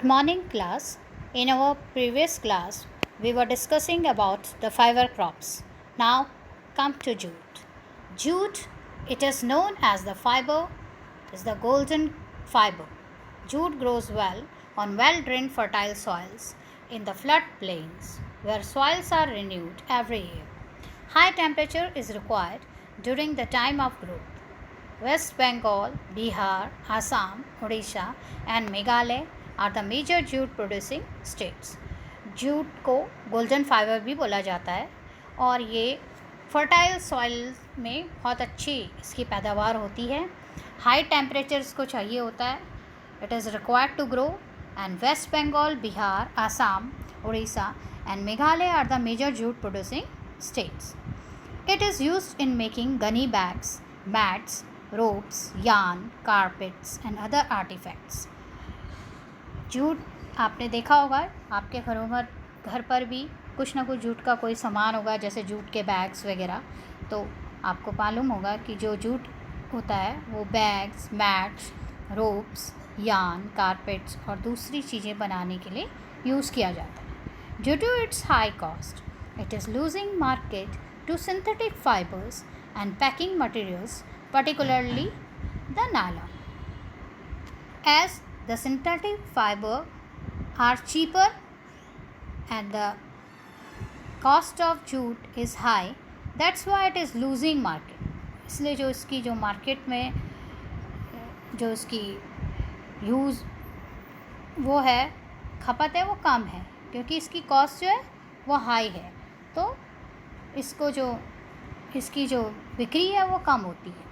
Morning class. In our previous class, we were discussing about the fiber crops. Now, come to jute. Jute, it is known as the fiber, is the golden fiber. Jute grows well on well-drained fertile soils in the flood plains where soils are renewed every year. High temperature is required during the time of growth. West Bengal, Bihar, Assam, Odisha, and Meghalaya are the major jute producing states. Jute को golden fibre भी बोला जाता है और ये fertile soil में बहुत अच्छी इसकी पैदावार होती है. हाई टेम्परेचर इसको चाहिए होता है. It is required to grow and West Bengal, Bihar, Assam, Orissa and Meghalaya are the major jute producing states. It is used in making gunny bags, mats, ropes, yarn, carpets and other artifacts. Jute आपने देखा होगा आपके घर पर भी कुछ ना कुछ जूट का कोई सामान होगा, जैसे जूट के बैग्स वगैरह. तो आपको मालूम होगा कि जो जूट होता है वो bags, mats, ropes, yarn, carpets और दूसरी चीज़ें बनाने के लिए यूज़ किया जाता है. Due to its high cost, it is losing market to synthetic fibers and packing materials, particularly the nylon. As the synthetic fiber are cheaper and the cost of jute is high, that's why it is losing market. इसलिए जो इसकी जो market में जो इसकी use वो है, खपत है, वो कम है क्योंकि इसकी कॉस्ट जो है वो हाई है. तो इसकी जो बिक्री है वो कम होती है.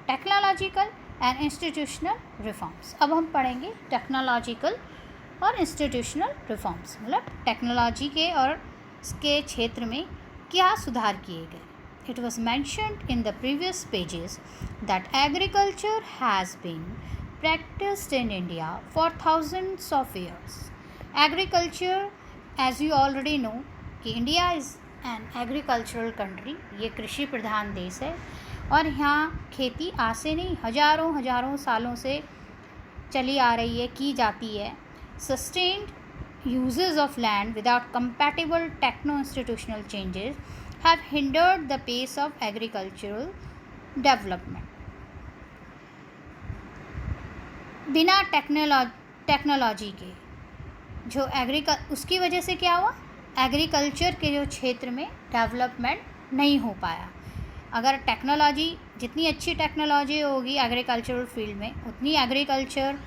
Technological and institutional reforms. अब हम पढ़ेंगे टेक्नोलॉजिकल और इंस्टीट्यूशनल रिफॉर्म्स, मतलब टेक्नोलॉजी के और इसके क्षेत्र में क्या सुधार किए गए. It was mentioned in the previous pages that agriculture has been practiced in India for thousands of years. Agriculture, as you already know, कि India is an agricultural country, ये कृषि प्रधान देश है और यहाँ खेती आज से नहीं हजारों सालों से चली आ रही है, की जाती है. Sustained uses of land without compatible techno institutional changes have hindered the pace of agricultural development. बिना टेक्नोलॉजी के जो उसकी वजह से क्या हुआ, एग्रीकल्चर के जो क्षेत्र में डेवलपमेंट नहीं हो पाया. अगर टेक्नोलॉजी, जितनी अच्छी टेक्नोलॉजी होगी एग्रीकल्चरल फील्ड में, उतनी एग्रीकल्चर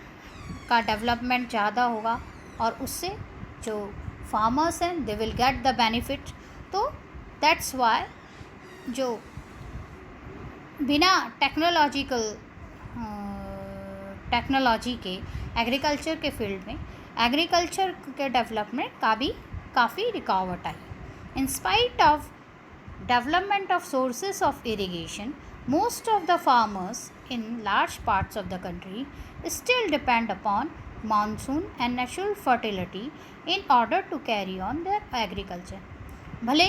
का डेवलपमेंट ज़्यादा होगा और उससे जो फार्मर्स हैं they will get the benefit. तो दैट्स वाई जो बिना टेक्नोलॉजी के एग्रीकल्चर के फील्ड में एग्रीकल्चर के डेवलपमेंट का भी काफ़ी रुकावट आई. In spite of development of sources of irrigation, most of the farmers in large parts of the country still depend upon monsoon and natural fertility in order to carry on their agriculture. भले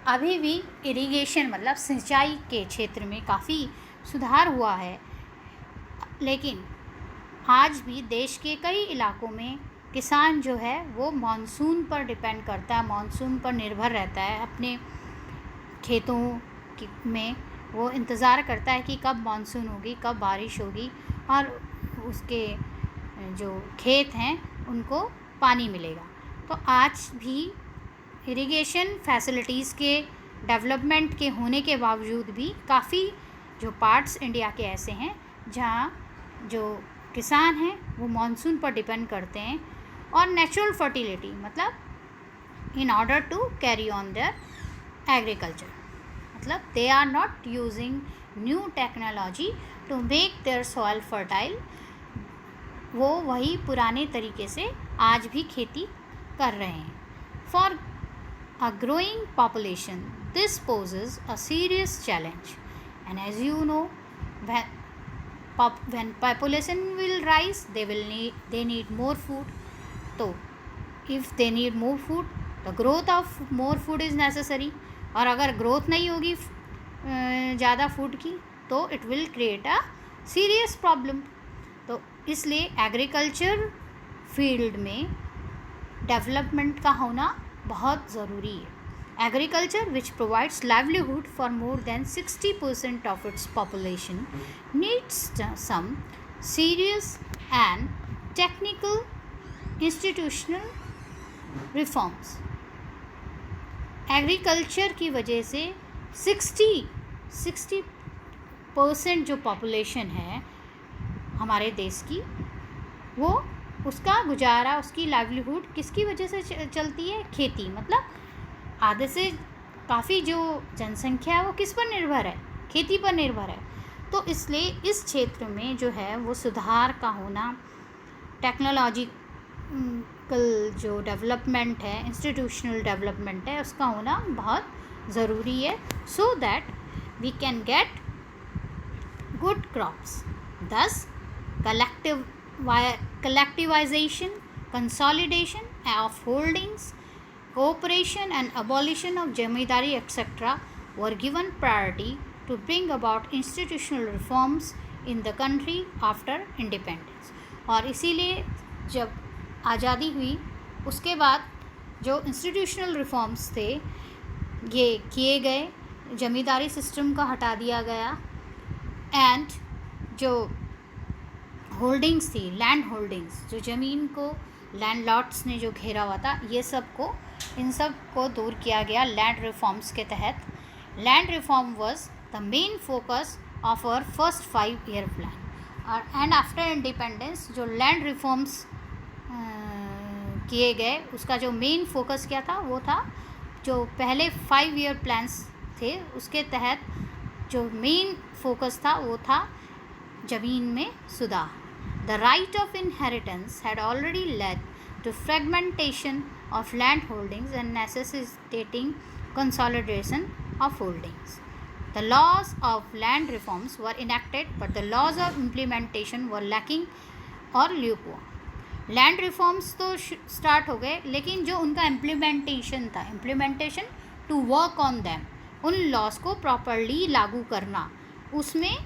अभी भी irrigation मतलब सिंचाई के क्षेत्र में काफ़ी सुधार हुआ है, लेकिन आज भी देश के कई इलाकों में किसान जो है वो मानसून पर डिपेंड करता है, मानसून पर निर्भर रहता है. अपने खेतों में वो इंतज़ार करता है कि कब मानसून होगी, कब बारिश होगी और उसके जो खेत हैं उनको पानी मिलेगा. तो आज भी इरिगेशन फैसिलिटीज़ के डेवलपमेंट के होने के बावजूद भी काफ़ी जो पार्ट्स इंडिया के ऐसे हैं जहाँ जो किसान हैं वो मानसून पर डिपेंड करते हैं और नेचुरल फर्टिलिटी, मतलब in order to carry on their agriculture, मतलब they are not using new technology to make their soil fertile. वो वही पुराने तरीके से आज भी खेती कर रहे हैं. For a growing population this poses a serious challenge and as you know when population will rise, they need more food. So if they need more food, the growth of more food is necessary. और अगर growth नहीं होगी ज़्यादा food की तो it will create a serious problem. तो इसलिए agriculture field में डेवलपमेंट का होना बहुत ज़रूरी है. Agriculture, which provides livelihood for more than 60% of its population, needs some serious and technical institutional reforms. Agriculture की वजह से 60% जो पॉपुलेशन है हमारे देश की, वो उसका गुजारा, उसकी लाइवलीहुड किसकी वजह से चलती है? खेती. मतलब आधे से काफ़ी जो जनसंख्या है वो किस पर निर्भर है? खेती पर निर्भर है. तो इसलिए इस क्षेत्र में जो है वो सुधार का होना, टेक्नोलॉजिकल जो डेवलपमेंट है, इंस्टीट्यूशनल डेवलपमेंट है, उसका होना बहुत ज़रूरी है, so that we can get good crops. Thus collectivization, consolidation of holdings, cooperation and abolition of zamindari etc. were given priority to bring about institutional reforms in the country after independence. और इसीलिए जब आज़ादी हुई उसके बाद जो institutional reforms थे ये किए गए, जमींदारी सिस्टम का हटा दिया गया, एंड जो होल्डिंग्स थी, लैंड होल्डिंग्स, जो ज़मीन को लैंड लॉट्स ने जो घेरा हुआ था, ये सब को, इन सब को दूर किया गया लैंड रिफॉर्म्स के तहत. Land reform was the main focus of our first 5-year plan. और एंड आफ्टर इंडिपेंडेंस जो लैंड रिफॉर्म्स किए गए उसका जो मेन फोकस क्या था? वो था जो पहले 5-year प्लान्स थे उसके तहत जो मेन फोकस था वो था ज़मीन में सुधार. The right of inheritance had already led to fragmentation of land holdings and necessitating consolidation of holdings. The laws of land reforms were enacted, but the laws of implementation were lacking or lukewarm. Land reforms तो start हो गए, लेकिन जो उनका implementation था, implementation to work on them, उन laws को properly लागू करना, उसमें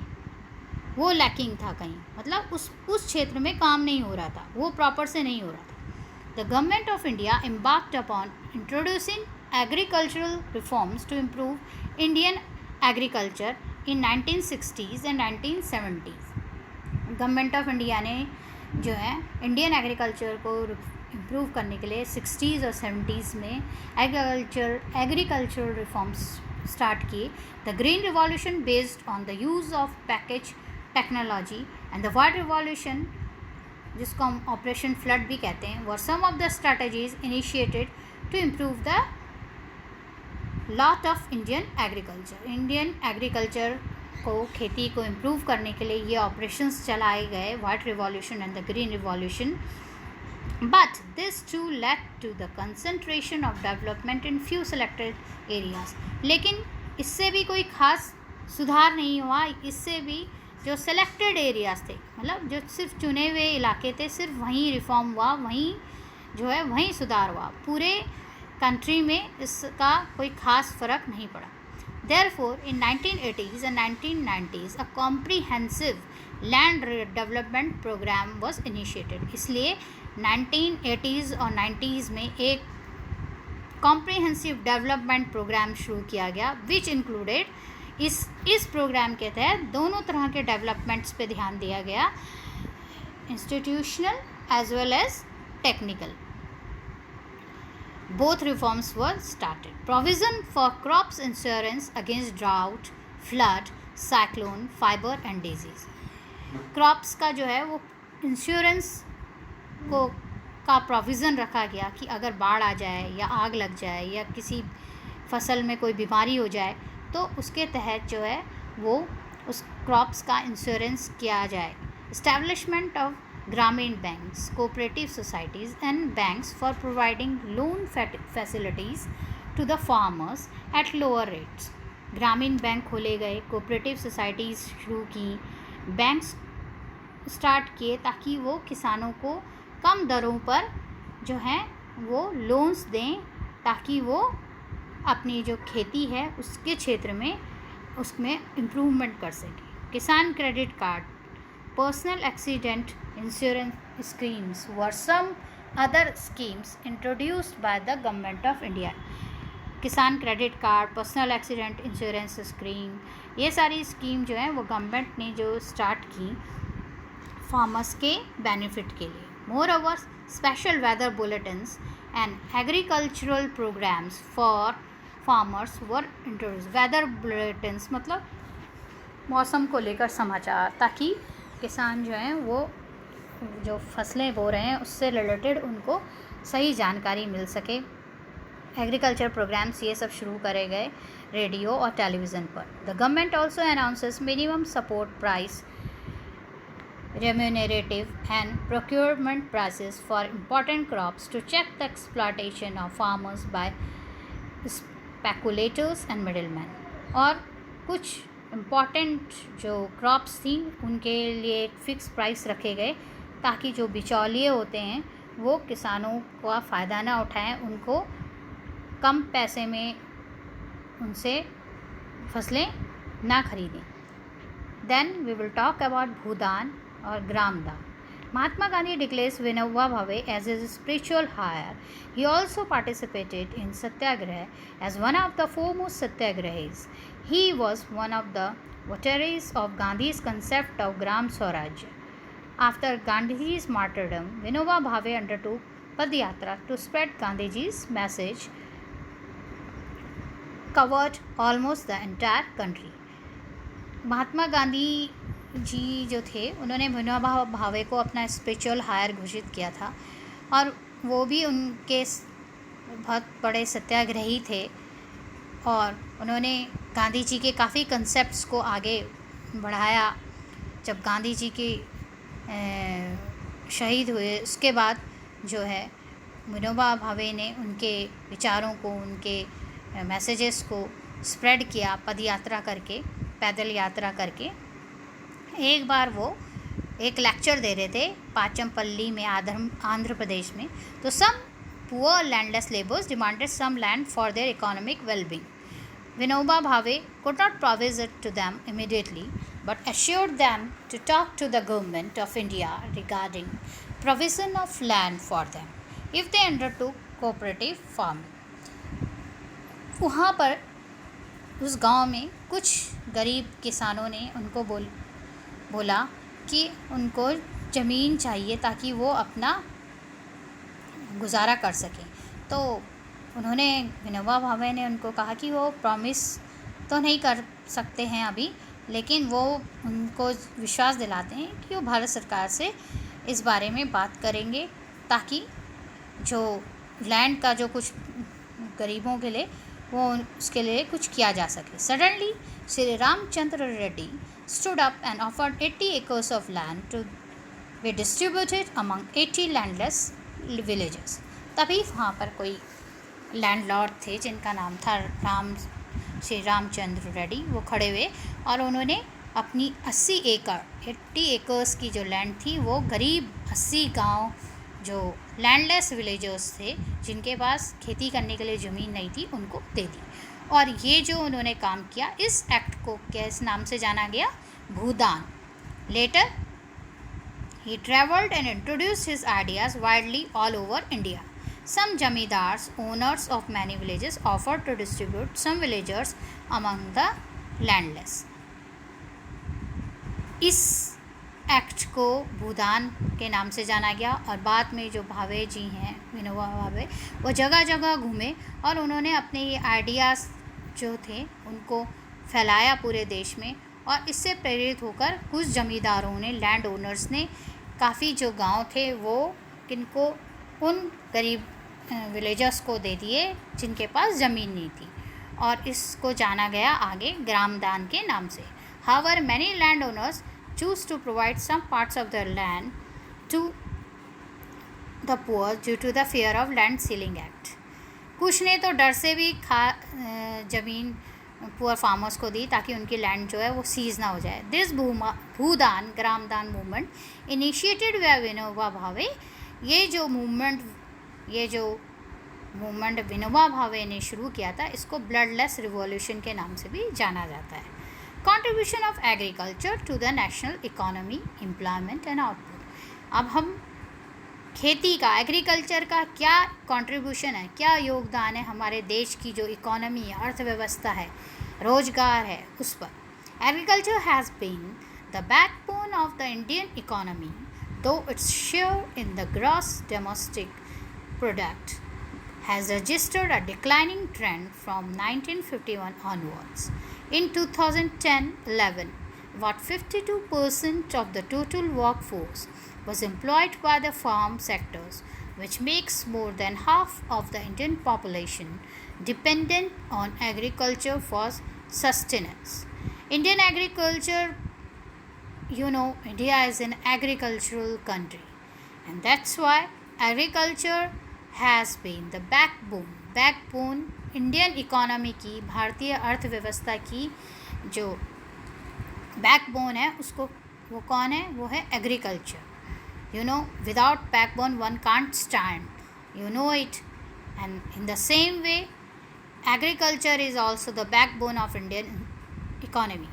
वो लैकिंग था कहीं. मतलब उस क्षेत्र में काम नहीं हो रहा था, वो प्रॉपर से नहीं हो रहा था. The government of India embarked upon introducing agricultural reforms to improve Indian agriculture in 1960s and 1970s. Government of India ने जो है इंडियन एग्रीकल्चर को इम्प्रूव करने के लिए 60s और 70s में एग्रीकल्चरल रिफॉर्म्स स्टार्ट किए. The green revolution based on the use of package technology and the white revolution, जिसको हम ऑपरेशन फ्लड भी कहते हैं, were some of the strategies initiated to improve the lot of Indian agriculture. Indian agriculture को, खेती को improve करने के लिए ये ऑपरेशंस चलाए गए, white revolution and the green revolution. But this too led to the concentration of development in few selected areas. लेकिन इससे भी कोई खास सुधार नहीं हुआ. इससे भी जो सेलेक्टेड एरियाज थे, मतलब जो सिर्फ चुने हुए इलाके थे, सिर्फ वहीं रिफॉर्म हुआ, वहीं जो है वहीं सुधार हुआ. पूरे कंट्री में इसका कोई खास फ़र्क नहीं पड़ा. Therefore, in 1980s and 1990s, a comprehensive land development program was initiated. इसलिए 1980s और 90s में एक comprehensive development program शुरू किया गया, which included, इस प्रोग्राम के तहत दोनों तरह के डेवलपमेंट्स पे ध्यान दिया गया, institutional as well as technical. Both reforms were started. Provision for crops insurance against drought, flood, cyclone, fiber and disease. Crops का जो है वो इंश्योरेंस को का प्रोविज़न रखा गया कि अगर बाढ़ आ जाए या आग लग जाए या किसी फसल में कोई बीमारी हो जाए तो उसके तहत जो है वो उस क्रॉप्स का इंश्योरेंस किया जाए. Establishment of Gramin banks, cooperative societies and banks for providing loan facilities to the farmers at lower rates. ग्रामीण बैंक खोले गए, कोऑपरेटिव सोसाइटीज़ शुरू की, बैंक्स स्टार्ट किए ताकि वो किसानों को कम दरों पर जो है वो लोन्स दें, ताकि वो अपनी जो खेती है उसके क्षेत्र में उसमें इम्प्रूवमेंट कर सकें. किसान credit card personal accident insurance schemes were some other schemes introduced by the government of India. किसान credit card, personal accident insurance scheme, ये सारी स्कीम जो है वो गवर्नमेंट ने जो स्टार्ट की फार्मर्स के बेनिफिट के लिए. Moreover special weather bulletins and agricultural programs for farmers were introduce. Weather bulletins मतलब मौसम को लेकर समाचार, ताकि किसान जो हैं वो जो फसलें बो रहे हैं उससे रिलेटेड उनको सही जानकारी मिल सके. एग्रीकल्चर प्रोग्राम्स ये सब शुरू करे गए रेडियो और टेलीविज़न पर. The government also announces minimum support price, remunerative and procurement prices for important crops to check the exploitation of farmers by speculators and middlemen. और कुछ इम्पॉर्टेंट जो क्रॉप्स थी उनके लिए एक फ़िक्स प्राइस रखे गए, ताकि जो बिचौलिए होते हैं वो किसानों का फ़ायदा ना उठाएं, उनको कम पैसे में उनसे फसलें ना खरीदें. Then we will talk about Bhoodan और ग्राम दान. Mahatma Gandhi declares Vinoba Bhave as his spiritual hire. He also participated in Satyagraha as one of the foremost Satyagrahis. He was one of the votaries of Gandhi's concept of Gram Swaraj. After Gandhiji's martyrdom, Vinoba Bhave undertook Padyatra to spread Gandhiji's message, covered almost the entire country. Mahatma Gandhi ji जो थे उन्होंने विनोबा भावे को अपना spiritual higher घोषित किया था, और वो भी उनके बहुत बड़े सत्याग्रही थे, और उन्होंने गांधी जी के काफ़ी कंसेप्ट्स को आगे बढ़ाया. जब गांधी जी के शहीद हुए उसके बाद जो है विनोबा भावे ने उनके विचारों को, उनके मैसेजेस को स्प्रेड किया पद यात्रा करके, पैदल यात्रा करके. एक बार वो एक लेक्चर दे रहे थे पाचमपल्ली में, आंध्र प्रदेश में. तो some poor landless labours demanded some land for their economic wellbeing. Vinoba Bhave could not provide it to them immediately, but assured them to talk to the government of India regarding provision of land for them if they undertook cooperative farming. वहाँ पर उस गांव में कुछ गरीब किसानों ने उनको बोला कि उनको ज़मीन चाहिए ताकि वो अपना गुजारा कर सकें. तो उन्होंने, विनोबा भावे ने उनको कहा कि वो प्रॉमिस तो नहीं कर सकते हैं अभी, लेकिन वो उनको विश्वास दिलाते हैं कि वो भारत सरकार से इस बारे में बात करेंगे, ताकि जो लैंड का जो कुछ गरीबों के लिए वो उसके लिए कुछ किया जा सके. Suddenly Shri Ramchandra Reddy stood up and offered 80 acres of land to be distributed among 80 landless villages. तभी वहाँ पर कोई लैंडलॉर्ड थे जिनका नाम था श्री रामचंद्र रेड्डी. वो खड़े हुए और उन्होंने अपनी 80 एकर्स की जो लैंड थी वो गरीब 80 गांव जो लैंडलेस विलेजर्स थे, जिनके पास खेती करने के लिए ज़मीन नहीं थी, उनको दे दी. और ये जो उन्होंने काम किया, इस एक्ट को किस नाम से जाना गया? Bhoodan. Later he travelled and introduced his ideas widely all over India. Some zamindars, owners of many villages, offered to distribute some villagers among the landless. इस एक्ट को भूदान के नाम से जाना गया. और बाद में जो भावे जी हैं, विनोबा भावे, वो जगह जगह घूमे और उन्होंने अपने ये आइडियाज़ जो थे उनको फैलाया पूरे देश में. और इससे प्रेरित होकर कुछ ज़मींदारों ने, लैंड ओनर्स ने, काफ़ी जो गांव थे वो किनको, उन गरीब विलेजर्स को दे दिए जिनके पास ज़मीन नहीं थी. और इसको जाना गया आगे ग्राम दान के नाम से. However many land owners choose to provide some parts of their land to the poor due to the fear of land sealing act. कुछ ने तो डर से भी ज़मीन पुअर फार्मर्स को दी ताकि उनकी लैंड जो है वो सीज ना हो जाए. दिस भूदान ग्राम दान movement initiated by Vinoba Bhave. ये जो मूवमेंट विनोबा भावे ने शुरू किया था, इसको ब्लडलेस रिवॉल्यूशन के नाम से भी जाना जाता है. contribution of agriculture to the national economy, employment and output. अब हम खेती का, एग्रीकल्चर का क्या कंट्रीब्यूशन है, क्या योगदान है हमारे देश की जो इकोनॉमी है, अर्थव्यवस्था है, रोजगार है, उस पर. Agriculture has been the backbone of the Indian economy, though its share in the gross domestic product has registered a declining trend from 1951 onwards. In 2010-11, about 52% of the total workforce was employed by the farm sectors, which makes more than half of the Indian population dependent on agriculture for sustenance. Indian agriculture, India is an agricultural country, and that's why agriculture has been the backbone Indian economy की, भारतीय अर्थव्यवस्था की जो backbone है, उसको वो कौन है? वो है agriculture. Without backbone one can't stand. It. And in the same way, agriculture is also the backbone of Indian economy.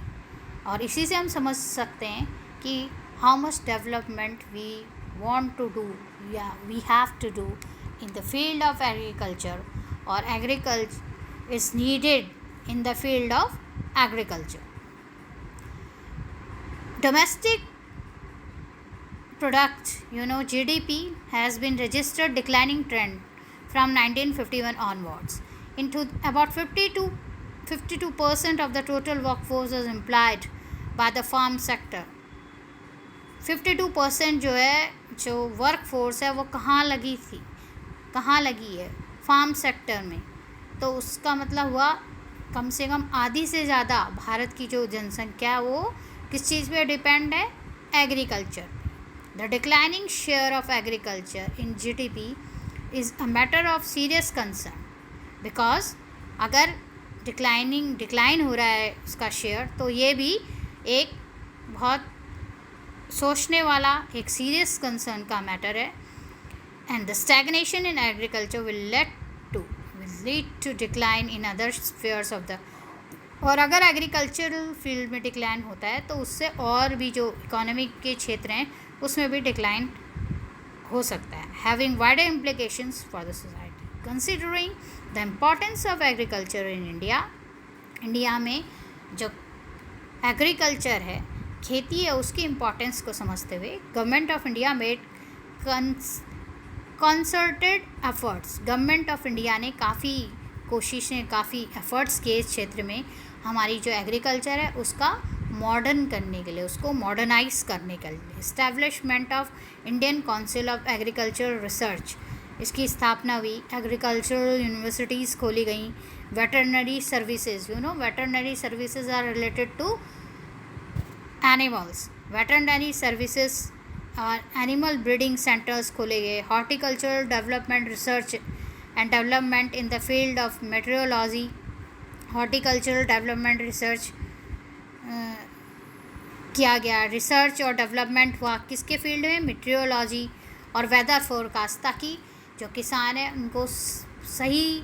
और इसी से हम समझ सकते हैं कि how much development we want to do, we have to do in the field of agriculture, or agriculture is needed in the field of agriculture. Domestic product, GDP has been registered declining trend from 1951 onwards. Into about 52% of the total workforce was employed by the farm sector. 52% जो work force है वो कहाँ लगी है? Farm sector में. तो उसका मतलब हुआ कम से कम आधी से ज़्यादा भारत की जो जनसंख्या वो किस चीज़ पे डिपेंड है? Agriculture. The declining share of agriculture in GDP is a matter of serious concern, because अगर डिक्लाइन हो रहा है उसका शेयर, तो ये भी एक बहुत सोचने वाला, एक सीरियस कंसर्न का मैटर है. And the stagnation in agriculture will lead to decline in other spheres of the. और अगर एग्रीकल्चरल फील्ड में डिक्लाइन होता है तो उससे और भी जो इकोनॉमिक के क्षेत्र हैं उसमें भी डिक्लाइन हो सकता है. Having wider implications for the society. Considering the importance of agriculture in India में जो एग्रीकल्चर है, खेती है, उसकी इम्पोर्टेंस को समझते हुए government of India made concerted efforts. Government of India ने काफ़ी कोशिशें, काफ़ी एफर्ट्स किए इस क्षेत्र में हमारी जो एग्रीकल्चर है उसका मॉडर्न करने के लिए, उसको मॉडर्नाइज करने के लिए. Establishment of Indian council of agriculture research, इसकी स्थापना हुई. एग्रीकल्चरल यूनिवर्सिटीज़ खोली गई. Veterinary services, veterinary services are related to animals. Veterinary services और एनिमल ब्रीडिंग सेंटर्स खोले गए. Horticultural development research and development in the field of meteorology. Horticultural development research किया गया. रिसर्च और डेवलपमेंट हुआ किसके फील्ड में? मेट्रियोलॉजी और वेदर फोरकास्ट, ताकि जो किसान हैं उनको सही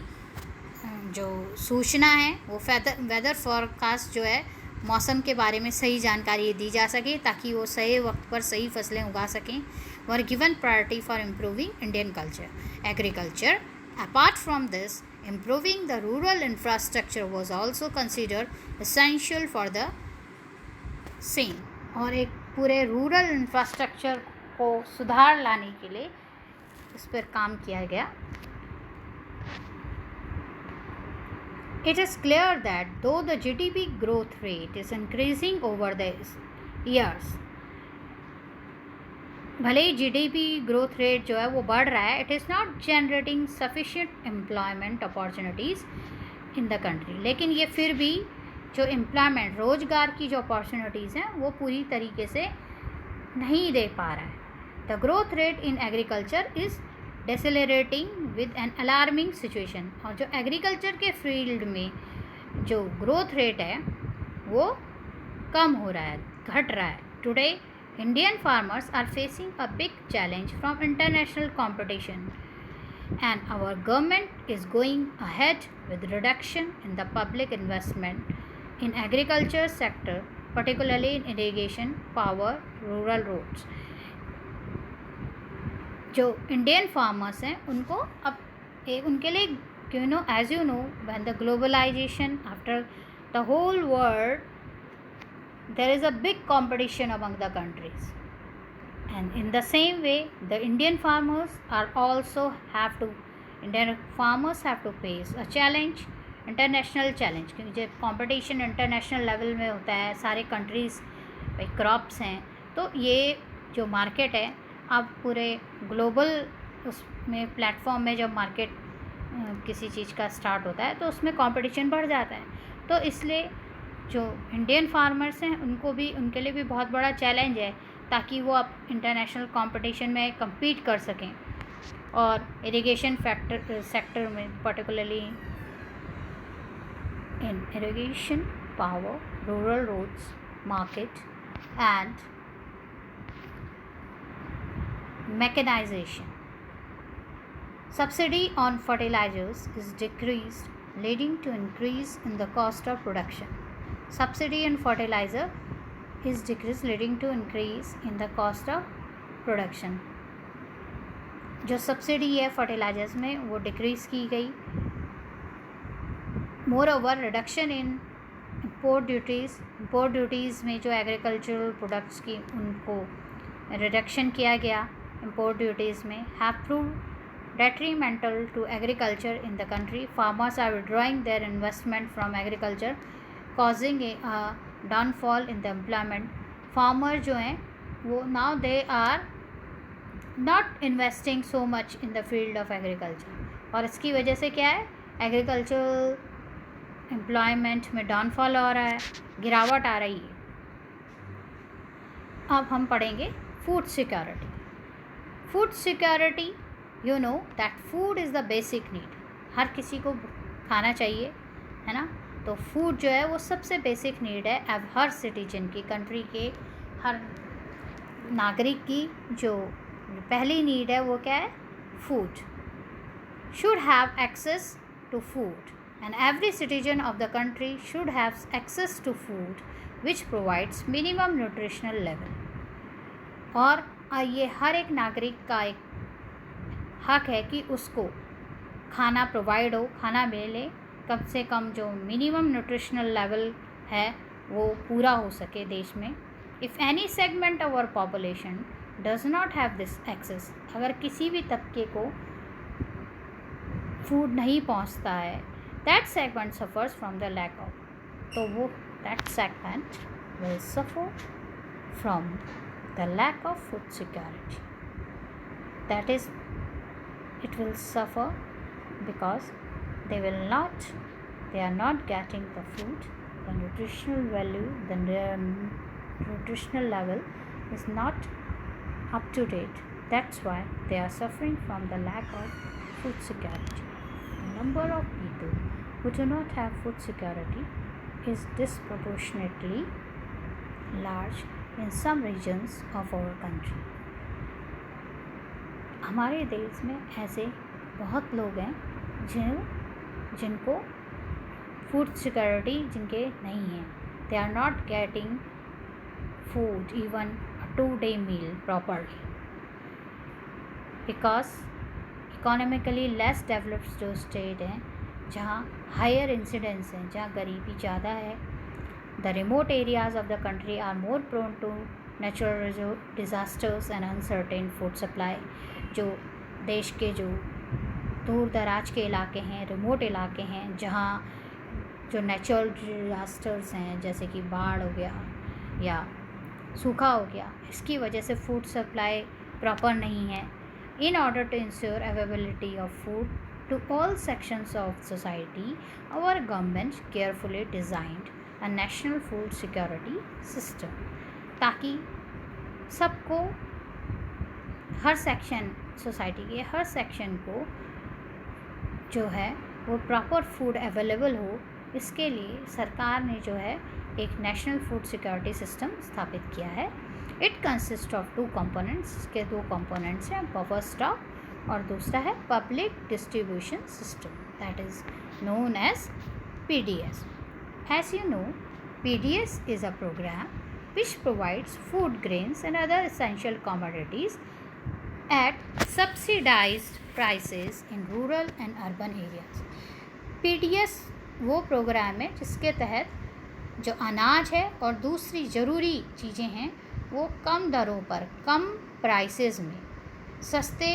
जो सूचना है वो वेदर फोरकास्ट जो है मौसम के बारे में सही जानकारी दी जा सके, ताकि वो सही वक्त पर सही फसलें उगा सकें. Were given priority for improving Indian agriculture. Apart from this, improving the rural infrastructure was also considered essential for the same. और एक पूरे रूरल इंफ्रास्ट्रक्चर को सुधार लाने के लिए इस पर काम किया गया. It is clear that though the GDP growth rate is increasing over the years, भले ही जीडीपी ग्रोथ रेट जो है वो बढ़ रहा है, it is not generating sufficient employment opportunities in the country. लेकिन ये फिर भी जो एम्प्लॉयमेंट, रोज़गार की जो अपॉर्चुनिटीज़ हैं वो पूरी तरीके से नहीं दे पा रहा है. The growth rate in agriculture is decelerating with an alarming situation. और जो एग्रीकल्चर के फील्ड में जो ग्रोथ रेट है वो कम हो रहा है, घट रहा है. Today Indian farmers are facing a big challenge from international competition, and our government is going ahead with reduction in the public investment in agriculture sector, particularly in irrigation, power, rural roads. जो Indian farmers हैं उनको अब उनके लिए as you know, when the globalization, after the whole world, there is a big competition among the countries, and in the same way the Indian farmers have to face a challenge, international challenge, क्योंकि जब competition international level में होता है, सारे countries crops हैं, तो ये जो मार्केट है अब पूरे ग्लोबल उसमें प्लेटफॉर्म में जब मार्केट किसी चीज़ का स्टार्ट होता है तो उसमें कंपटीशन बढ़ जाता है. तो इसलिए जो इंडियन फार्मर्स हैं उनके लिए भी बहुत बड़ा चैलेंज है ताकि वो अब इंटरनेशनल कंपटीशन में compete कर सकें. और इरिगेशन सेक्टर में particularly in irrigation, power, rural roads, market and mechanization. Subsidy on fertilizers is decreased, leading to increase in the cost of production. Subsidy on fertilizer is decreased, leading to increase in the cost of production. जो subsidy है fertilisers में वो decrease की गई. Moreover reduction in import duties में जो agricultural products की उनको रिडक्शन किया गया इम्पोर्ट ड्यूटीज़ में have proved detrimental to agriculture in the country. Farmers are withdrawing their investment from agriculture, causing a downfall in the employment. Farmer जो हैं वो now they are not investing so much in the field of agriculture, और इसकी वजह से क्या है, agricultural employment में डाउनफॉल हो रहा है, गिरावट आ रही है. अब हम पढ़ेंगे food security. Food security, you know that food is the basic need. हर किसी को खाना चाहिए, है ना. तो फूड जो है वो सबसे बेसिक नीड है. अब हर सिटीजन की, कंट्री के हर नागरिक की जो पहली नीड है वो क्या है, food. Should have access to food and every citizen of the country should have access to food which provides minimum nutritional level. और ये हर एक नागरिक का एक हक है कि उसको खाना प्रोवाइड हो, खाना मिले, कम से कम जो मिनिमम न्यूट्रिशनल लेवल है वो पूरा हो सके देश में. If any segment of our population does not have this access, अगर किसी भी तबके को फूड नहीं पहुंचता है, that segment suffers from the lack of, तो वो that segment will suffer from the lack of food security. That is, it will suffer because they are not getting the food, the nutritional value, their nutritional level is not up to date. That's why they are suffering from the lack of food security. The number of people who do not have food security is disproportionately large in some regions of our country. हमारे देश में ऐसे बहुत लोग हैं जिनको food security जिनके नहीं है. They are not getting food, even a 2-day meal properly, because economically less developed जो स्टेट हैं, जहाँ हायर इंसिडेंस हैं, जहाँ गरीबी ज़्यादा है, the remote areas of the country are more prone to natural disasters and uncertain food supply. जो देश के जो दूर दराज के इलाके हैं, रिमोट इलाके हैं, जहाँ जो नेचुरल डिज़ास्टर्स हैं जैसे कि बाढ़ हो गया या सूखा हो गया, इसकी वजह से फूड सप्लाई प्रॉपर नहीं है. In order to ensure availability of food to all sections of society, our government carefully designed a national food security system, ताकि सबको, हर सेक्शन, सोसाइटी के हर सेक्शन को जो है वो प्रॉपर फूड अवेलेबल हो. इसके लिए सरकार ने जो है एक नेशनल फूड सिक्योरिटी सिस्टम स्थापित किया है. It consist of 2 components. इसके 2 कंपोनेंट्स हैं, बफर स्टॉक और दूसरा है public distribution system, that is known as PDS. As you know, PDS is a program which provides food grains and other essential commodities at subsidized prices in rural and urban areas. PDS वो programme है जिसके तहत जो अनाज है और दूसरी ज़रूरी चीज़ें हैं वो कम दरों पर, कम प्राइसेस में, सस्ते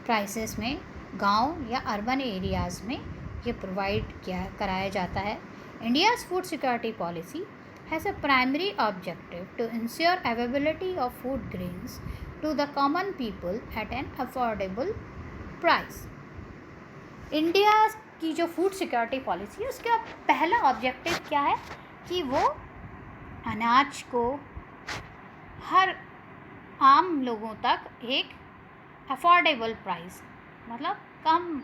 प्राइसेस में गांव या अर्बन एरियाज़ में ये प्रोवाइड कराया जाता है. India's food security policy has a primary objective to ensure availability of food grains to the common people at an affordable price. India की जो फूड सिक्योरिटी पॉलिसी है उसका पहला ऑब्जेक्टिव क्या है कि वो अनाज को हर आम लोगों तक एक अफोर्डेबल प्राइस, मतलब कम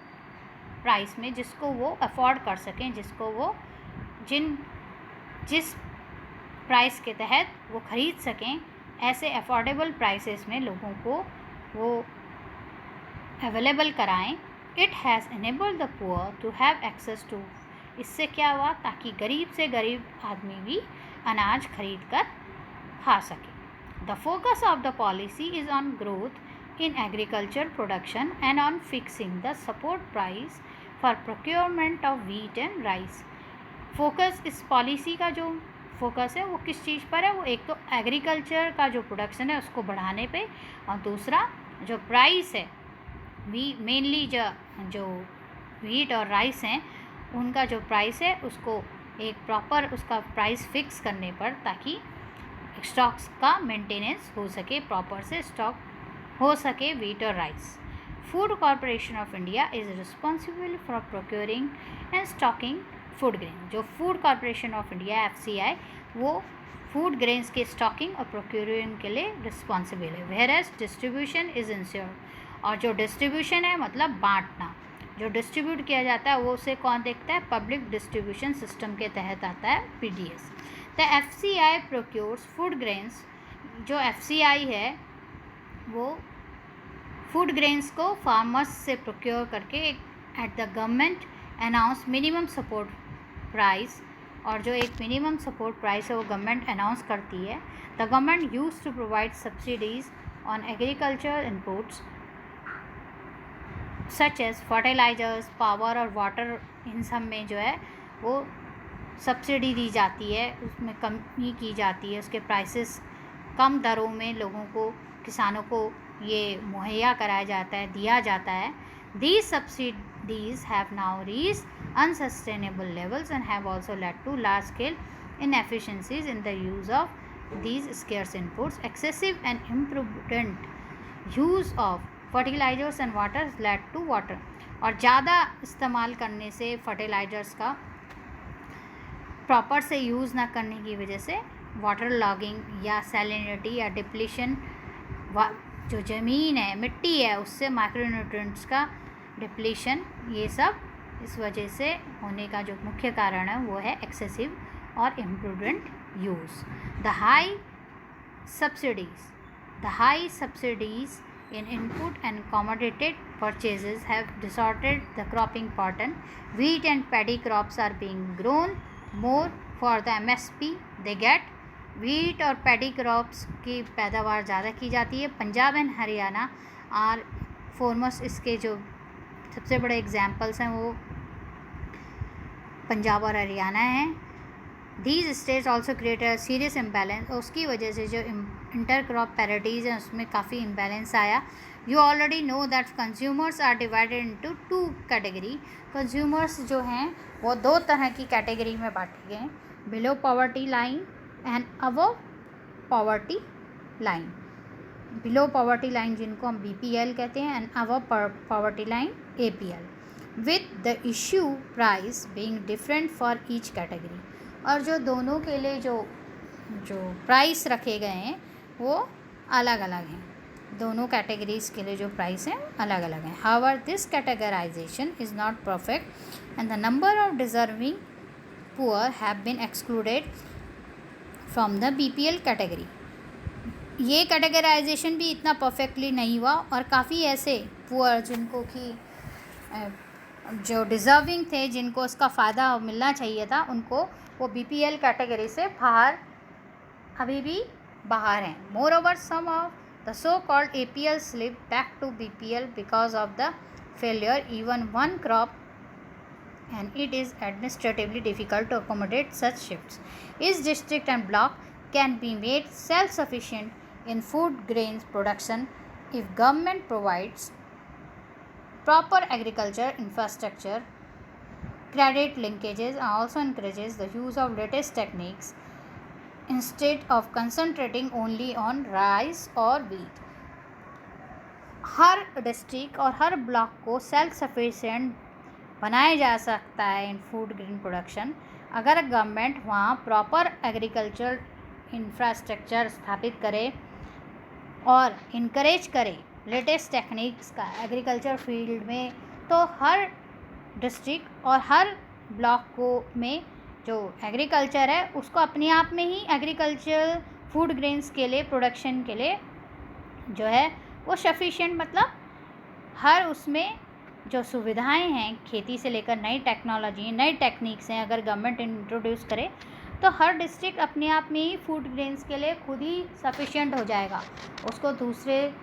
प्राइस में जिसको वो अफोर्ड कर सकें, जिसको वो जिस प्राइस के तहत वो ख़रीद सकें, ऐसे अफोर्डेबल प्राइसेस में लोगों को वो अवेलेबल कराएं. It has enabled the poor to have access to. इससे क्या हुआ, ताकि गरीब से गरीब आदमी भी अनाज खरीद कर खा सके. The focus of the policy is on growth in agriculture production and on fixing the support price for procurement of wheat and rice. Focus, इस पॉलिसी का जो फोकस है वो किस चीज़ पर है, वो एक तो एग्रीकल्चर का जो प्रोडक्शन है उसको बढ़ाने पे, और दूसरा जो प्राइस है, मेनली जो व्हीट और राइस हैं उनका जो प्राइस है उसको एक प्रॉपर उसका प्राइस फिक्स करने पर, ताकि स्टॉक्स का मेंटेनेंस हो सके, प्रॉपर से स्टॉक हो सके व्हीट और rice. Food Corporation of India is responsible for procuring and stocking food grain. जो Food Corporation of India FCI वो फूड ग्रेन्स के स्टॉकिंग और प्रोक्योरिंग के लिए रिस्पॉन्सिबल है. Whereas distribution is ensured. और जो डिस्ट्रीब्यूशन है मतलब बांटना, जो डिस्ट्रीब्यूट किया जाता है वो उसे कौन देखता है, पब्लिक डिस्ट्रीब्यूशन सिस्टम के तहत आता है PDS. The FCI procures food grains. जो FCI है वो फूड ग्रेन्स को फार्मर्स से प्रोक्योर करके at the government announce minimum support price, और जो एक मिनिमम सपोर्ट प्राइस है वो गवर्नमेंट अनाउंस करती है. The government use to provide subsidies on agriculture inputs such as fertilisers, power और वाटर. इन सब में जो है वो सब्सिडी दी जाती है, उसमें कमी की जाती है, उसके प्राइसेस कम दरों में लोगों को, किसानों को ये मुहैया कराया जाता है, दिया जाता है. These subsidies have now reached unsustainable levels and have also led to large-scale inefficiencies in the use of these scarce inputs. Excessive and imprudent use of fertilizers and water has led to water. और ज़्यादा इस्तेमाल करने से fertilisers का proper से use ना करने की वजह से वाटर लॉगिंग या सैलिनिटी या डिप्लीशन, जो ज़मीन है, मिट्टी है, उससे माइक्रोन्यूट्रिएंट्स का डिप्लीशन, ये सब इस वजह से होने का जो मुख्य कारण है वो है एक्सेसिव और imprudent use. The high subsidies in input and commodity purchases have distorted the cropping pattern. Wheat and paddy crops are being grown more for the MSP they get. Wheat और paddy crops की पैदावार ज़्यादा की जाती है. Punjab and Haryana are foremost. इसके जो सबसे बड़े एग्जाम्पल्स हैं वो पंजाब और हरियाणा हैं. These states also create a serious imbalance. और उसकी वजह से जो इंटर क्रॉप पैरिटीज़ हैं उसमें काफ़ी इम्बैलेंस आया. You already know that consumers are divided into two category. Consumers जो हैं वो दो तरह की कैटेगरी में बांटे गए हैं, below poverty line and above poverty line. Below poverty line जिनको हम BPL कहते हैं and above poverty line APL, with the issue price being different for each category. और जो दोनों के लिए जो प्राइस रखे गए हैं वो अलग अलग हैं. दोनों कैटेगरीज़ के लिए जो प्राइस हैं अलग अलग हैं. However this categorisation is not perfect and the number of deserving poor have been excluded from the BPL category. ये कैटेगराइजेशन भी इतना परफेक्टली नहीं हुआ और काफ़ी ऐसे पुअर जिनको कि जो डिज़र्विंग थे, जिनको उसका फ़ायदा मिलना चाहिए था, उनको वो BPL कैटेगरी से बाहर अभी भी बाहर हैं. Moreover, some of the so-called APL slipped back to BPL because of the failure even one crop, and it is administratively difficult to accommodate such shifts. Each district and block can be made self-sufficient in food grains production if government provides proper agriculture infrastructure, credit linkages, and also encourages the use of latest techniques instead of concentrating only on rice or wheat. Her district और हर block को self sufficient बनाया जा सकता है इन food grain production अगर government वहाँ proper agriculture infrastructure स्थापित करे और इनकरेज करे लेटेस्ट टेक्निक्स का एग्रीकल्चर फील्ड में. तो हर डिस्ट्रिक्ट और हर ब्लॉक को में जो एग्रीकल्चर है उसको अपने आप में ही एग्रीकल्चर फूड ग्रेन्स के लिए प्रोडक्शन के लिए जो है वो सफिशिएंट, मतलब हर उसमें जो सुविधाएं हैं खेती से लेकर नई टेक्नोलॉजी नई टेक्निक्स हैं, अगर गवर्नमेंट इंट्रोड्यूस करे तो हर डिस्ट्रिक्ट अपने आप में ही फूड ग्रेन्स के लिए खुद ही सफिशिएंट हो जाएगा. उसको दूसरे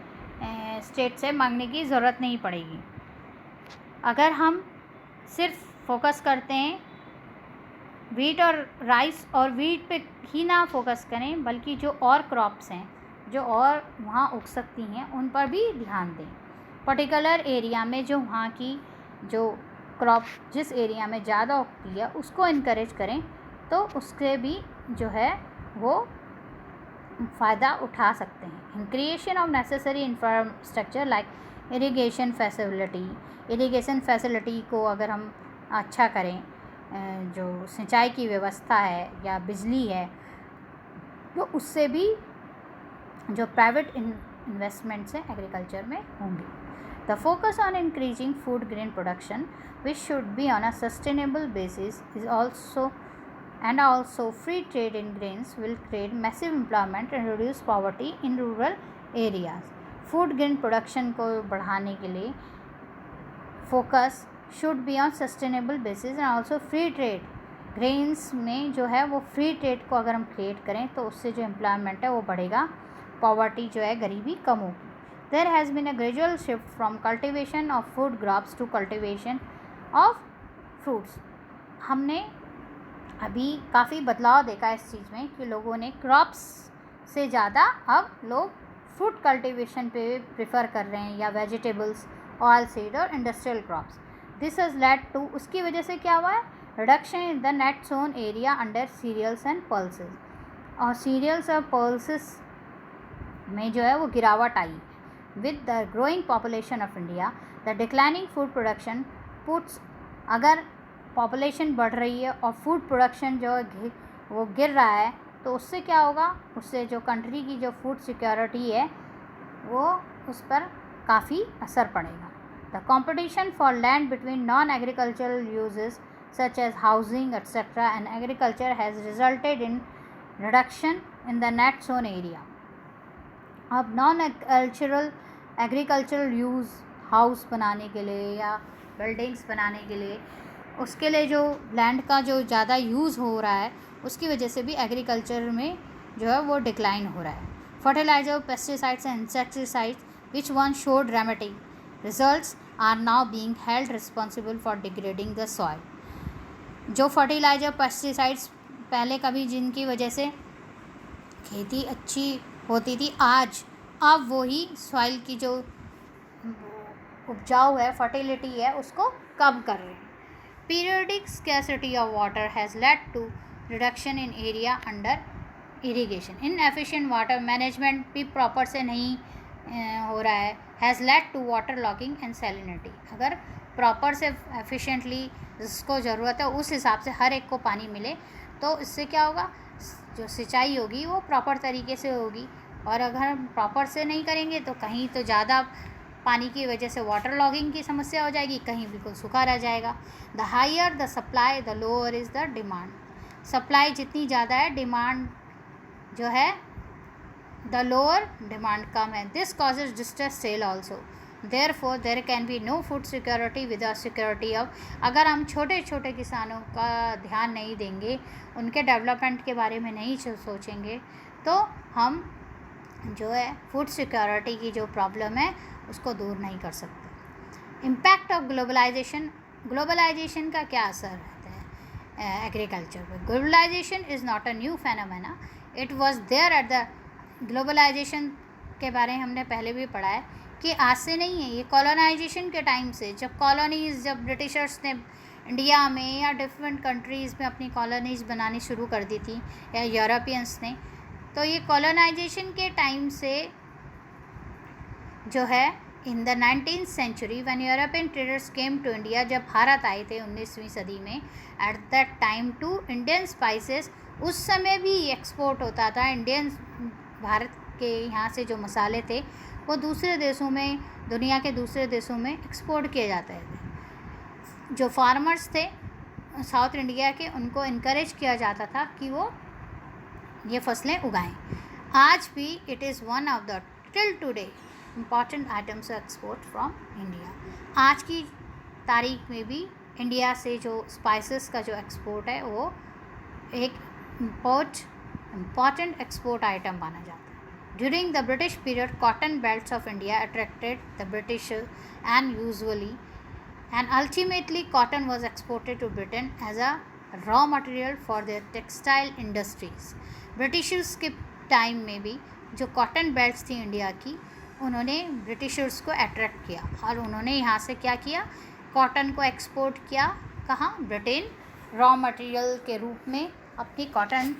स्टेट से मांगने की ज़रूरत नहीं पड़ेगी. अगर हम सिर्फ फोकस करते हैं वीट और राइस और वीट पे ही ना फोकस करें बल्कि जो और क्रॉप्स हैं जो और वहाँ उग सकती हैं उन पर भी ध्यान दें. पर्टिकुलर एरिया में जो वहाँ की जो क्रॉप जिस एरिया में ज़्यादा उगती है उसको इनकरेज करें तो उससे भी जो है वो फ़ायदा उठा सकते हैं. In creation of necessary infrastructure like irrigation facility को अगर हम अच्छा करें, जो सिंचाई की व्यवस्था है या बिजली है, तो उससे भी जो प्राइवेट इन्वेस्टमेंट्स हैं एग्रीकल्चर में होंगे. The focus on increasing food grain production which should be on a sustainable basis is also free trade in grains will create massive employment and reduce poverty in rural areas. Food grain production को बढ़ाने के लिए focus should be on sustainable basis and also free trade. Grains में जो है वो free trade को अगर हम क्रिएट करें तो उससे जो एम्प्लॉयमेंट है वो बढ़ेगा, पॉवर्टी जो है गरीबी कम होगी. There has been a gradual shift from cultivation of food crops to cultivation of fruits. हमने अभी काफ़ी बदलाव देखा है इस चीज़ में कि लोगों ने क्रॉप्स से ज़्यादा अब लोग फ्रूट कल्टीवेशन पे प्रेफर कर रहे हैं या वेजिटेबल्स, ऑयल सीड और industrial crops. This has led to उसकी वजह से क्या हुआ है reduction in the net sown area under cereals and pulses. और सीरियल्स और पल्सेस में जो है वो गिरावट आई. With the growing population of India the declining food production puts, अगर पॉपुलेशन बढ़ रही है और फूड प्रोडक्शन जो है वो गिर रहा है तो उससे क्या होगा, उससे जो कंट्री की जो फूड सिक्योरिटी है वो उस पर काफ़ी असर पड़ेगा. The competition for land between non agricultural uses such as housing etcetera and agriculture has resulted in reduction in the net sown area. अब नॉन एग्रीकल्चरल यूज़ हाउस बनाने के लिए या बिल्डिंग्स बनाने के लिए उसके लिए जो लैंड का जो ज़्यादा यूज़ हो रहा है उसकी वजह से भी एग्रीकल्चर में जो है वो डिक्लाइन हो रहा है. Fertiliser, pesticides and insecticides which one show dramatic results are now being held responsible for degrading the soil. जो फर्टिलाइजर पेस्टिसाइड्स पहले कभी जिनकी वजह से खेती अच्छी होती थी अब वही सॉइल की जो उपजाऊ है फर्टिलिटी है उसको कम कर रहे हैं. Periodic scarcity of water has led to reduction in area under irrigation. Inefficient water management भी proper से नहीं हो रहा है has led to water logging and salinity. अगर proper से efficiently जिसको ज़रूरत है उस हिसाब से हर एक को पानी मिले तो इससे क्या होगा, जो सिंचाई होगी वो प्रॉपर तरीके से होगी. और अगर हम प्रॉपर से नहीं करेंगे तो कहीं तो ज़्यादा पानी की वजह से वाटर लॉगिंग की समस्या हो जाएगी, कहीं बिल्कुल सूखा रह जाएगा. The higher the supply the lower is the demand. Supply जितनी ज़्यादा है डिमांड जो है द लोअर डिमांड कम है. This causes distress cell also. Therefore, there can be no food security without security of. अगर हम छोटे छोटे किसानों का ध्यान नहीं देंगे, उनके डेवलपमेंट के बारे में नहीं सोचेंगे, तो हम जो है फूड सिक्योरिटी की जो प्रॉब्लम है उसको दूर नहीं कर सकते. Impact of globalisation. ग्लोबलाइजेशन का क्या असर रहता है एग्रीकल्चर पर? Globalisation is not a new phenomena. It was there at the. Globalisation के बारे में हमने पहले भी पढ़ा है कि आज से नहीं है, ये कॉलोनाइजेशन के टाइम से, जब कॉलोनीज़, जब ब्रिटिशर्स ने इंडिया में या डिफरेंट कंट्रीज़ में अपनी कॉलोनीज़ बनानी शुरू कर दी थी, या यूरोपियंस ने, तो ये कॉलोनाइजेशन के टाइम से जो है in the 19th century when European traders came to India, जब भारत आए थे 19वीं सदी में, at that time to Indian spices, उस समय भी एक्सपोर्ट होता था. इंडियन भारत के यहाँ से जो मसाले थे वो दूसरे देशों में, दुनिया के दूसरे देशों में एक्सपोर्ट किए जाते थे. जो फार्मर्स थे साउथ इंडिया के, उनको इनकरेज किया जाता था कि वो ये फसलें उगाएं. आज भी it is one of the till today important items export from India. आज की तारीख में भी इंडिया से जो स्पाइसेस का जो एक्सपोर्ट है वो एक इम्पॉर्टेंट एक्सपोर्ट आइटम माना जाता है. During the British period, cotton belts of India attracted the British and usually and ultimately cotton was exported to Britain as a raw material for their textile industries. Britishers के time में भी जो cotton belts थी India की, उन्होंने Britishers को attract किया और उन्होंने यहाँ से क्या किया, कॉटन को एक्सपोर्ट किया. कहाँ? ब्रिटेन. रॉ मटेरियल के रूप में अपनी कॉटन,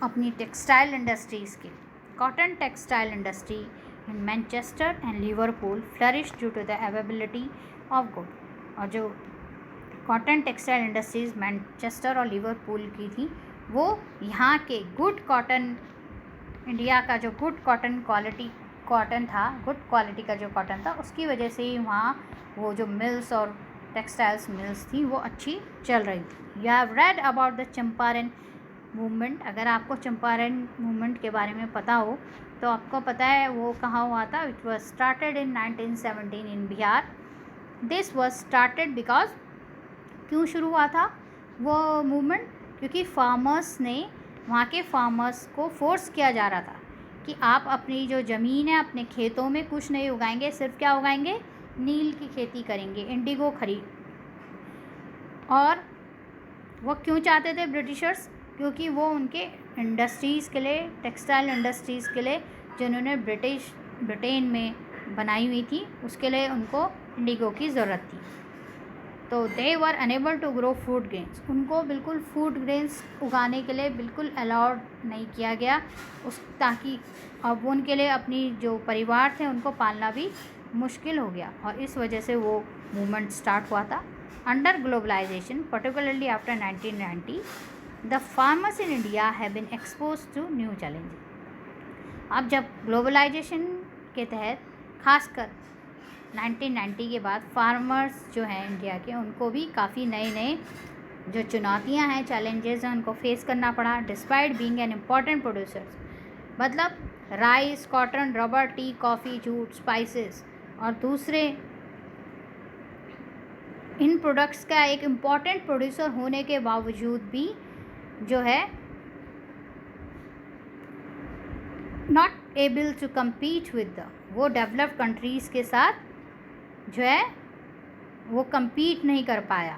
अपनी टेक्सटाइल इंडस्ट्रीज़ की. Cotton textile industry in Manchester and Liverpool flourish due to the availability of good. और जो कॉटन टेक्सटाइल इंडस्ट्रीज़ मैनचेस्टर और लिवरपूल की थी, वो यहाँ के गुड कॉटन, इंडिया का जो गुड कॉटन क्वालिटी कॉटन था, गुड क्वालिटी का जो कॉटन था, उसकी वजह से ही वहाँ वो जो मिल्स और टेक्सटाइल्स मिल्स थी वो अच्छी चल रही थी. You have read about the Champaran movement. अगर आपको चंपारण मूवमेंट के बारे में पता हो तो आपको पता है वो कहाँ हुआ था. It was started in 1917 in Bihar. This was started because, क्यों शुरू हुआ था वो मूवमेंट? क्योंकि फार्मर्स ने, वहाँ के फार्मर्स को फोर्स किया जा रहा था कि आप अपनी जो ज़मीन है, अपने खेतों में कुछ नहीं उगाएंगे, सिर्फ क्या उगाएंगे, नील की खेती करेंगे, इंडिगो खरीद. और वो क्यों चाहते थे ब्रिटिशर्स? क्योंकि वो उनके इंडस्ट्रीज़ के लिए, टेक्सटाइल इंडस्ट्रीज़ के लिए जो उन्होंने ब्रिटेन में बनाई हुई थी, उसके लिए उनको इंडिगो की ज़रूरत थी. तो they were unable to grow food grains. उनको बिल्कुल फूड ग्रेन्स उगाने के लिए बिल्कुल अलाउड नहीं किया गया, ताकि अब उनके लिए अपनी जो परिवार थे उनको पालना भी मुश्किल हो गया. और इस वजह से वो मूवमेंट स्टार्ट हुआ था. Under globalisation, particularly after 1990, the farmers in India have been expose to new challenges. अब जब ग्लोबलाइजेशन के तहत, खासकर 1990 के बाद, फार्मर्स जो हैं इंडिया के, उनको भी काफ़ी नए नए जो चुनौतियां हैं, चैलेंजेस हैं, उनको फेस करना पड़ा. Despite being an important producers, मतलब rice, cotton, rubber, tea, coffee, jute, spices और दूसरे इन प्रोडक्ट्स का एक इम्पॉर्टेंट प्रोड्यूसर होने के बावजूद भी जो है not able to compete with the, वो डेवलप्ड कंट्रीज़ के साथ जो है वो कम्पीट नहीं कर पाया,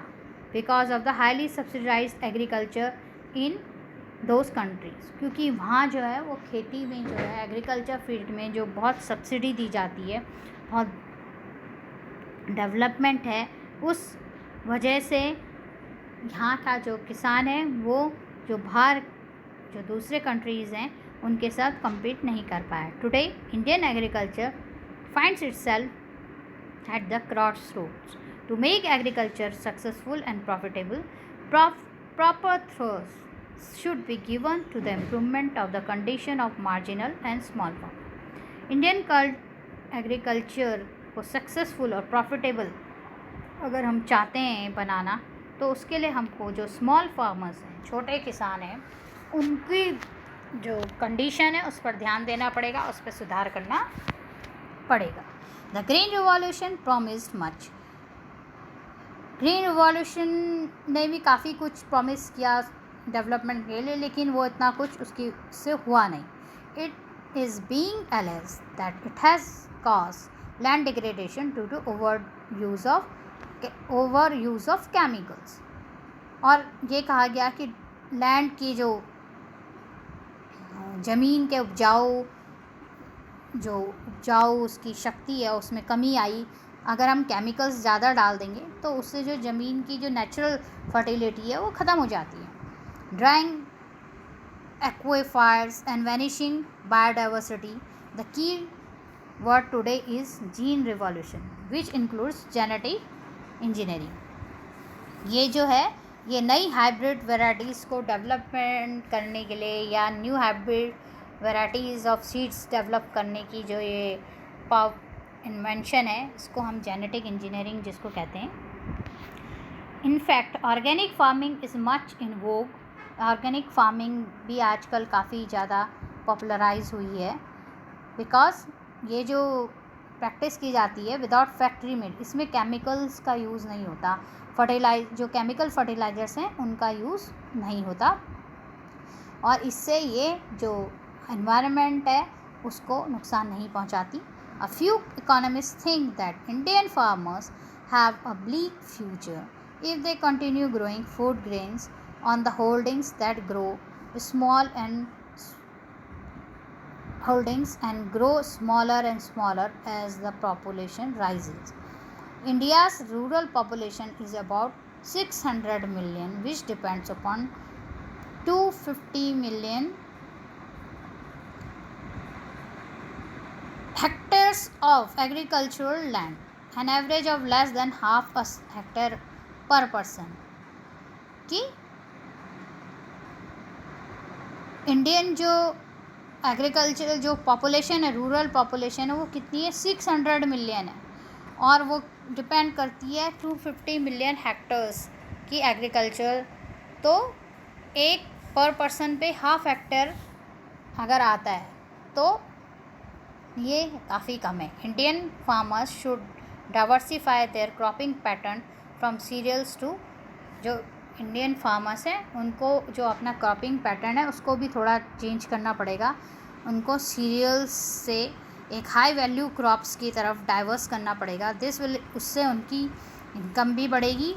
because of the highly subsidised agriculture in those countries. क्योंकि वहाँ जो है वो खेती में जो है, एग्रीकल्चर फील्ड में जो बहुत सब्सिडी दी जाती है, बहुत डेवलपमेंट है, उस वजह से यहाँ का जो किसान है वो जो बाहर जो दूसरे कंट्रीज़ हैं उनके साथ compete नहीं कर पाया. Today Indian agriculture finds itself at the crossroads. To make agriculture successful and profitable, proper thrust should be given to the improvement of the condition of marginal and small farmers. Indian agriculture को successful और profitable अगर हम चाहते हैं बनाना, तो उसके लिए हमको जो स्मॉल फार्मर्स हैं, छोटे किसान हैं, उनकी जो कंडीशन है उस पर ध्यान देना पड़ेगा, उस पर सुधार करना पड़ेगा। The green revolution promised much. Green revolution ने भी काफ़ी कुछ प्रॉमिस किया डेवलपमेंट के लिए, लेकिन वो इतना कुछ उससे हुआ नहीं। It is being alleged that it has cause land degradation due to over use of chemicals. और ये कहा गया कि लैंड की जो ज़मीन के उपजाऊ उसकी शक्ति है उसमें कमी आई। अगर हम केमिकल्स ज़्यादा डाल देंगे तो उससे जो ज़मीन की जो नेचुरल फर्टिलिटी है वो ख़त्म हो जाती है। Drying aquifers and vanishing biodiversity. The key word today is gene revolution which includes genetic engineering. ये जो है ये नई हाइब्रिड वेराइटीज़ को डेवलपमेंट करने के लिए या new hybrid varieties of seeds develop करने की जो ये इन्वेंशन है इसको हम जेनेटिक इंजीनियरिंग जिसको कहते हैं। In fact organic farming is much in Vogue. Organic farming भी आजकल काफ़ी ज़्यादा पॉपुलराइज हुई है बिकॉज ये जो प्रैक्टिस की जाती है विदाउट फैक्ट्री मेड, इसमें केमिकल्स का यूज़ नहीं होता। जो केमिकल फर्टिलाइज़र्स हैं उनका यूज़ नहीं होता और इससे ये जो एनवायरनमेंट है उसको नुकसान नहीं पहुंचाती। A few economists think that Indian farmers have a bleak future if they continue growing food grains on the holdings that grow smaller and smaller as the population rises. India's rural population is about 600 million, which depends upon 250 million hectares of agricultural land, an average of less than half a hectare per person. कि Indian जो agricultural जो population है, rural population है, वो कितनी है 600 million है और वो डिपेंड करती है 250 मिलियन हेक्टर्स की एग्रीकल्चर। तो एक पर पर्सन पे हाफ हेक्टेयर अगर आता है तो ये काफ़ी कम है। Indian farmers should diversify their cropping pattern from cereals to. जो इंडियन फार्मर्स हैं उनको जो अपना क्रॉपिंग पैटर्न है उसको भी थोड़ा चेंज करना पड़ेगा। उनको सीरियल्स से एक हाई वैल्यू क्रॉप्स की तरफ डाइवर्स करना पड़ेगा। उससे उनकी इनकम भी बढ़ेगी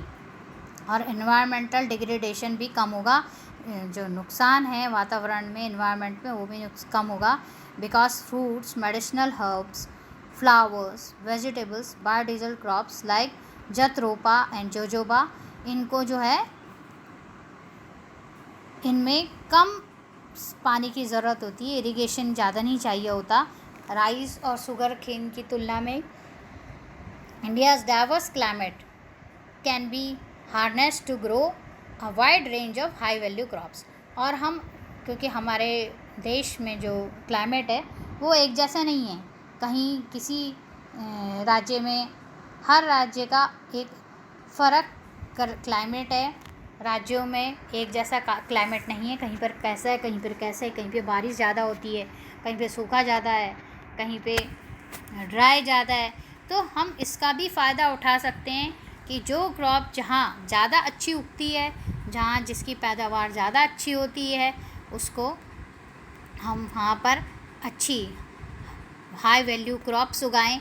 और एनवायरमेंटल डिग्रेडेशन भी कम होगा। जो नुकसान है वातावरण में, एनवायरनमेंट में, वो भी कम होगा because fruits, medicinal herbs, flowers, vegetables, biodiesel crops like jatropha and jojoba, इनको जो है इनमें कम पानी की ज़रूरत होती है, इरिगेशन ज़्यादा नहीं चाहिए होता राइस और शुगर केन की तुलना में। India's diverse climate can be harnessed to grow a wide range of high value crops. और हम क्योंकि हमारे देश में जो क्लाइमेट है वो एक जैसा नहीं है, कहीं किसी राज्य में, हर राज्य का एक फ़र्क क्लाइमेट है। राज्यों में एक जैसा क्लाइमेट नहीं है, कहीं पर कैसा है, कहीं पर कैसा है, कहीं पे बारिश ज़्यादा होती है, कहीं पे सूखा ज़्यादा है, कहीं पे ड्राई ज़्यादा है। तो हम इसका भी फ़ायदा उठा सकते हैं कि जो क्रॉप जहाँ ज़्यादा अच्छी उगती है, जहाँ जिसकी पैदावार ज़्यादा अच्छी होती है, उसको हम वहाँ पर अच्छी हाई वैल्यू क्रॉप्स उगाएं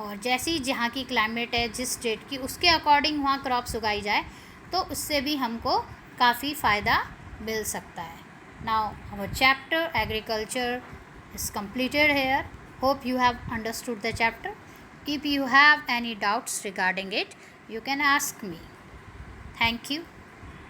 और जैसी जहाँ की क्लाइमेट है जिस स्टेट की, उसके अकॉर्डिंग वहाँ क्रॉप्स उगाई जाए तो उससे भी हमको काफ़ी फ़ायदा मिल सकता है। Now our chapter agriculture is completed here. Hope you have understood the chapter. If you have any doubts regarding it, you can ask me. Thank you.